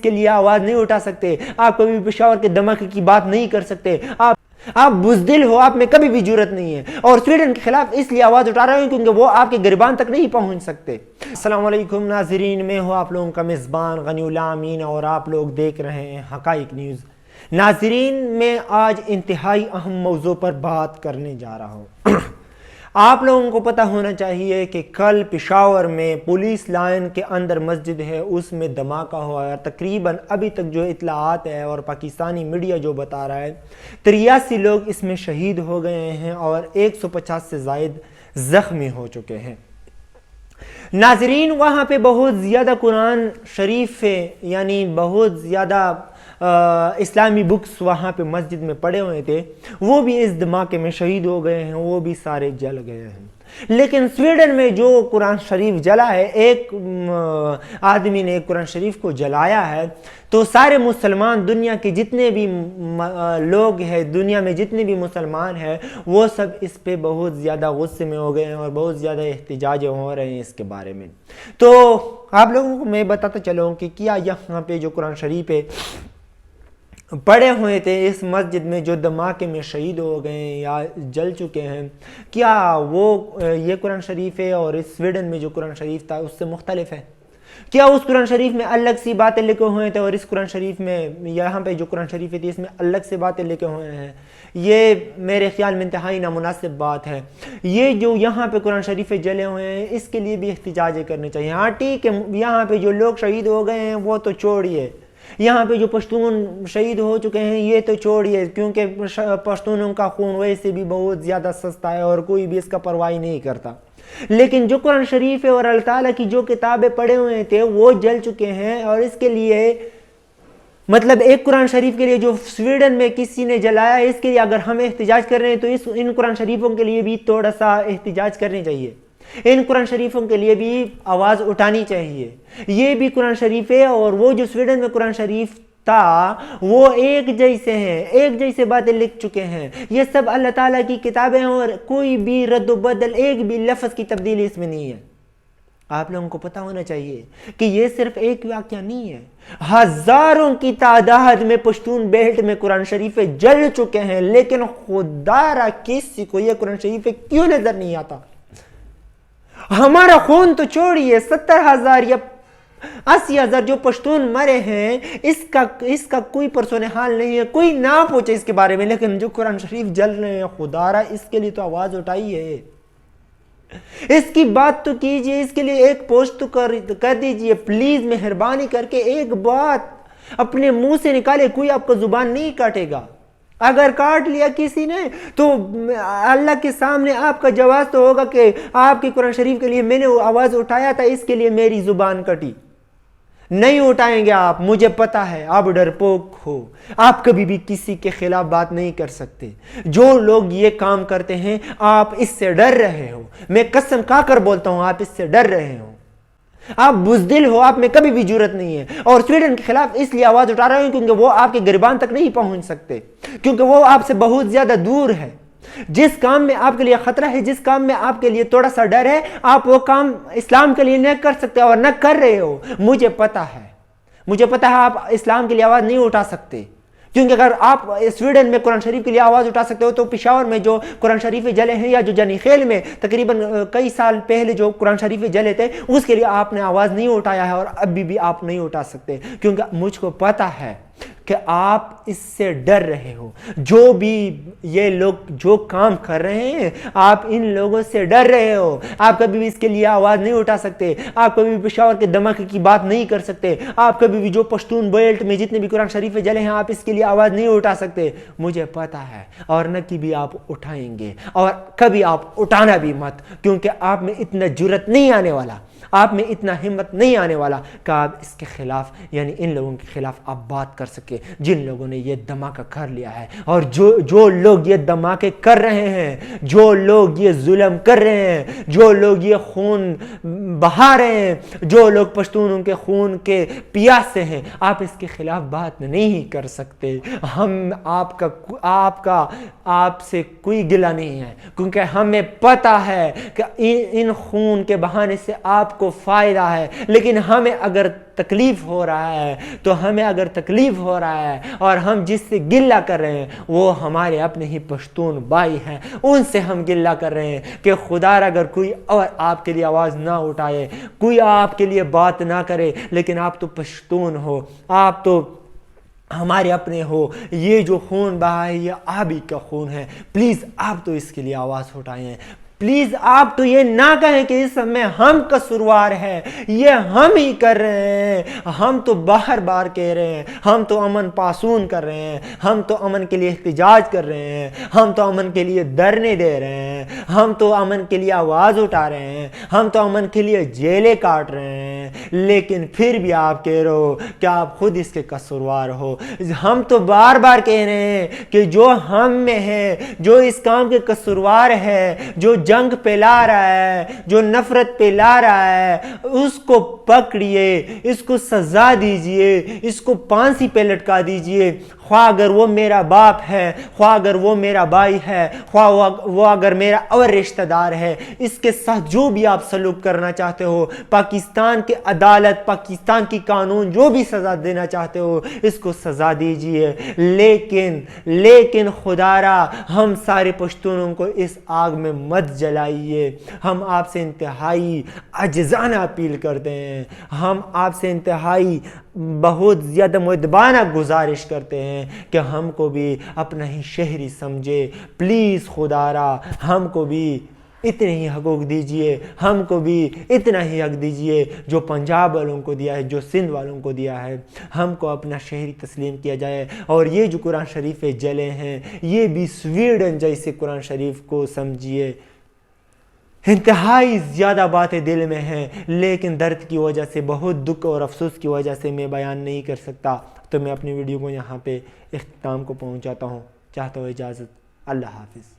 کے لیے آواز نہیں اٹھا سکتے، آپ کبھی پشاور کے دھماکے کی بات نہیں کر سکتے، آپ بزدل ہو، آپ میں کبھی بھی جرت نہیں ہے، اور سویڈن کے خلاف اس لیے آواز اٹھا رہے ہیں کیونکہ وہ آپ کے گریبان تک نہیں پہنچ سکتے۔ السلام علیکم ناظرین، میں ہوں آپ لوگوں کا میزبان غنی اللہ امین اور آپ لوگ دیکھ رہے ہیں حقائق نیوز۔ ناظرین، میں آج انتہائی اہم موضوع پر بات کرنے جا رہا ہوں۔ آپ لوگوں کو پتہ ہونا چاہیے کہ کل پشاور میں پولیس لائن کے اندر مسجد ہے، اس میں دھماکہ ہوا ہے۔ تقریباً ابھی تک جو اطلاعات ہے اور پاکستانی میڈیا جو بتا رہا ہے 83 لوگ اس میں شہید ہو گئے ہیں اور 150 سے زائد زخمی ہو چکے ہیں۔ ناظرین، وہاں پہ بہت زیادہ قرآن شریف یعنی بہت زیادہ اسلامی بکس وہاں پہ مسجد میں پڑے ہوئے تھے، وہ بھی اس دھماکے میں شہید ہو گئے ہیں، وہ بھی سارے جل گئے ہیں۔ لیکن سویڈن میں جو قرآن شریف جلا ہے، ایک آدمی نے ایک قرآن شریف کو جلایا ہے، تو سارے مسلمان دنیا کے جتنے بھی لوگ ہیں، دنیا میں جتنے بھی مسلمان ہیں، وہ سب اس پہ بہت زیادہ غصے میں ہو گئے ہیں اور بہت زیادہ احتجاج ہو رہے ہیں اس کے بارے میں۔ تو آپ لوگوں کو میں بتاتا چلوں کہ کیا یہاں پہ جو قرآن شریف ہے پڑے ہوئے تھے اس مسجد میں، جو دھماکے میں شہید ہو گئے ہیں یا جل چکے ہیں، کیا وہ یہ قرآن شریف ہے اور اس سویڈن میں جو قرآن شریف تھا اس سے مختلف ہے؟ کیا اس قرآن شریف میں الگ سی باتیں لکھے ہوئے تھے اور اس قرآن شریف میں یہاں پہ جو قرآن شریف تھی اس میں الگ سے باتیں لکھے ہوئے ہیں؟ یہ میرے خیال میں انتہائی نامناسب بات ہے۔ یہ جو یہاں پہ قرآن شریف جلے ہوئے ہیں اس کے لیے بھی احتجاج کرنے چاہیے۔ ہاں ٹھیک ہے، یہاں پہ جو لوگ شہید ہو گئے ہیں وہ تو چھوڑیے، یہاں پہ جو پشتون شہید ہو چکے ہیں یہ تو چھوڑیے، کیونکہ پشتونوں کا خون ویسے بھی بہت زیادہ سستا ہے اور کوئی بھی اس کا پرواہ نہیں کرتا۔ لیکن جو قرآن شریف ہے اور اللہ تعالیٰ کی جو کتابیں پڑھے ہوئے تھے وہ جل چکے ہیں، اور اس کے لیے مطلب ایک قرآن شریف کے لیے جو سویڈن میں کسی نے جلایا ہے، اس کے لیے اگر ہم احتجاج کر رہے ہیں تو ان قرآن شریفوں کے لیے بھی تھوڑا سا احتجاج کرنی چاہیے، ان قرآن شریفوں کے لیے بھی آواز اٹھانی چاہیے۔ یہ بھی قرآن شریف ہے اور وہ جو سویڈن میں قرآن شریف تھا وہ ایک جیسے ہیں، ایک جیسے باتیں لکھ چکے ہیں۔ یہ سب اللہ تعالیٰ کی کتابیں ہیں اور کوئی بھی رد و بدل، ایک بھی لفظ کی تبدیلی اس میں نہیں ہے۔ آپ لوگوں کو پتہ ہونا چاہیے کہ یہ صرف ایک واقعہ نہیں ہے، ہزاروں کی تعداد میں پشتون بیلٹ میں قرآن شریف جل چکے ہیں، لیکن خدا را کسی کو یہ قرآن شریف کیوں نظر نہیں آتا؟ ہمارا خون تو چھوڑیے، 70,000 یا 80,000 جو پشتون مرے ہیں، اس کا کوئی پرسوں حال نہیں ہے، کوئی نہ پوچھے اس کے بارے میں، لیکن جو قرآن شریف جل رہے ہیں خدا را اس کے لیے تو آواز اٹھائیے، اس کی بات تو کیجئے، اس کے لیے ایک پوسٹ تو کر دیجئے پلیز، مہربانی کر کے ایک بات اپنے منہ سے نکالے، کوئی آپ کو زبان نہیں کاٹے گا۔ اگر کاٹ لیا کسی نے تو اللہ کے سامنے آپ کا جواز تو ہوگا کہ آپ کے قرآن شریف کے لیے میں نے آواز اٹھایا تھا، اس کے لیے میری زبان کٹی۔ نہیں اٹھائیں گے آپ، مجھے پتا ہے آپ ڈرپوک ہو، آپ کبھی بھی کسی کے خلاف بات نہیں کر سکتے۔ جو لوگ یہ کام کرتے ہیں آپ اس سے ڈر رہے ہو، میں قسم کھا کر بولتا ہوں آپ اس سے ڈر رہے ہو، آپ بزدل ہو، آپ میں کبھی بھی جرت نہیں ہے، اور سویڈن کے خلاف اس لیے آواز اٹھا رہے ہیں کیونکہ وہ آپ کے گریبان تک نہیں پہنچ سکتے، کیونکہ وہ آپ سے بہت زیادہ دور ہے۔ جس کام میں آپ کے لیے خطرہ ہے، جس کام میں آپ کے لیے تھوڑا سا ڈر ہے، آپ وہ کام اسلام کے لیے نہ کر سکتے اور نہ کر رہے ہو۔ مجھے پتا ہے آپ اسلام کے لیے آواز نہیں اٹھا سکتے، کیونکہ اگر آپ سویڈن میں قرآن شریف کے لیے آواز اٹھا سکتے ہو تو پشاور میں جو قرآن شریف جلے ہیں یا جو جنی خیل میں تقریباً کئی سال پہلے جو قرآن شریف جلے تھے اس کے لیے آپ نے آواز نہیں اٹھایا ہے، اور ابھی بھی آپ نہیں اٹھا سکتے، کیونکہ مجھ کو پتا ہے کہ آپ اس سے ڈر رہے ہو۔ جو بھی یہ لوگ جو کام کر رہے ہیں آپ ان لوگوں سے ڈر رہے ہو، آپ کبھی بھی اس کے لیے آواز نہیں اٹھا سکتے، آپ کبھی بھی پشاور کے دھماکے کی بات نہیں کر سکتے، آپ کبھی بھی جو پشتون بیلٹ میں جتنے بھی قرآن شریف جلے ہیں آپ اس کے لیے آواز نہیں اٹھا سکتے۔ مجھے پتا ہے، اور نہ کبھی آپ اٹھائیں گے، اور کبھی آپ اٹھانا بھی مت، کیونکہ آپ میں اتنا جرت نہیں آنے والا، آپ میں اتنا ہمت نہیں آنے والا کہ آپ اس کے خلاف یعنی ان لوگوں کے خلاف آپ بات کر سکے جن لوگوں نے یہ دھماکہ کر لیا ہے، اور جو لوگ یہ دھماکے کر رہے ہیں، جو لوگ یہ ظلم کر رہے ہیں، جو لوگ یہ خون بہا رہے ہیں، جو لوگ پشتونوں کے خون کے پیاسے ہیں، آپ اس کے خلاف بات نہیں کر سکتے۔ ہم آپ سے کوئی گلہ نہیں ہے، کیونکہ ہمیں پتہ ہے کہ ان خون کے بہانے سے آپ کو فائدہ ہے، لیکن ہمیں اگر تکلیف ہو رہا ہے تو ہمیں اگر تکلیف ہو رہا ہے اور ہم جس سے گلہ کر رہے ہیں وہ ہمارے اپنے ہی پشتون بھائی ہیں، ان سے ہم گلہ کر رہے ہیں کہ خدا را اگر کوئی اور آپ کے لیے آواز نہ اٹھائے، کوئی آپ کے لیے بات نہ کرے، لیکن آپ تو پشتون ہو، آپ تو ہمارے اپنے ہو، یہ جو خون بہا ہے یہ آپ ہی کا خون ہے، پلیز آپ تو اس کے لیے آواز اٹھائیں، پلیز آپ تو یہ نہ کہیں کہ اس میں ہم قصوروار ہیں، یہ ہم ہی کر رہے ہیں، ہم تو بار بار کہہ رہے ہیں، ہم تو امن پاسون کر رہے ہیں، ہم تو امن کے لیے احتجاج کر رہے ہیں، ہم تو امن کے لیے دھرنے دے رہے ہیں، ہم تو امن کے لیے آواز اٹھا رہے ہیں، ہم تو امن کے لیے جیلیں کاٹ رہے ہیں، لیکن پھر بھی آپ کہہ رہے ہو کہ آپ خود اس کے قصوروار ہو۔ ہم تو بار بار کہہ رہے ہیں کہ جو ہم میں ہے، جو اس کام کے قصوروار ہے، جو جنگ پھیلا رہا ہے، جو نفرت پھیلا رہا ہے، اس کو پکڑیے، اس کو سزا دیجئے، اس کو پھانسی پہ لٹکا دیجئے، خواہ اگر وہ میرا باپ ہے، خواہ اگر وہ میرا بھائی ہے، خواہ وہ اگر میرا اور رشتہ دار ہے، اس کے ساتھ جو بھی آپ سلوک کرنا چاہتے ہو، پاکستان کی عدالت، پاکستان کی قانون جو بھی سزا دینا چاہتے ہو اس کو سزا دیجئے، لیکن خدا را ہم سارے پشتونوں کو اس آگ میں مت جلائیے۔ ہم آپ سے انتہائی عاجزانہ اپیل کرتے ہیں، ہم آپ سے انتہائی بہت زیادہ مؤدبانہ گزارش کرتے ہیں کہ ہم کو بھی اپنا ہی شہری سمجھے، پلیز خدا را ہم کو بھی اتنے ہی حقوق دیجئے، ہم کو بھی اتنا ہی حق دیجئے جو پنجاب والوں کو دیا ہے، جو سندھ والوں کو دیا ہے، ہم کو اپنا شہری تسلیم کیا جائے۔ اور یہ جو قرآن شریف جلے ہیں یہ بھی سویڈن جیسے قرآن شریف کو سمجھیے۔ انتہائی زیادہ باتیں دل میں ہیں لیکن درد کی وجہ سے، بہت دکھ اور افسوس کی وجہ سے میں بیان نہیں کر سکتا، تو میں اپنی ویڈیو کو یہاں پہ اختتام کو پہنچاتا ہوں، چاہتا ہوں اجازت، اللہ حافظ۔